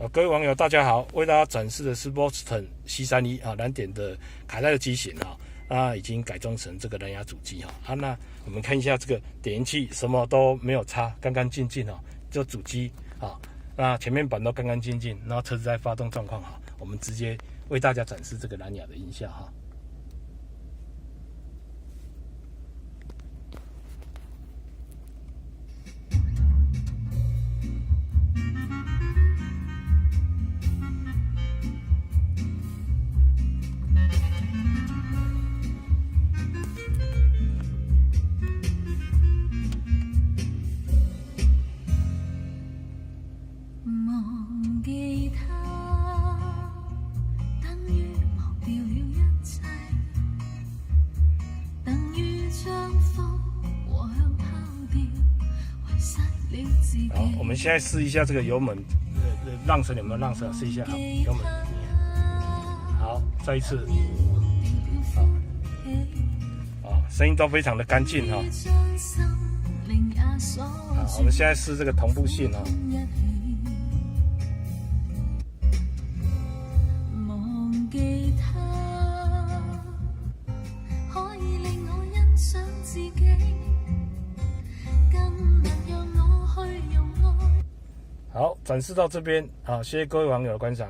各位网友大家好，为大家展示的是 Boston C31啊蓝点的卡带的机型啊，那已经改装成这个蓝牙主机哈那我们看一下这个点烟器什么都没有插，干干净净就主机啊，那前面板都干干净净，然后车子在发动状况好，我们直接为大家展示这个蓝牙的音效哈。忘記他，等於忘掉了一切，等於將風和香拋掉，遺失了自己。好，我們現在試一下這個油門，浪聲有沒有浪聲？試一下，好，油門。好，再一次。好，聲音都非常的乾淨哈。好，我們現在試這個同步性哈。好，展示到這邊啊，謝謝各位網友的觀賞。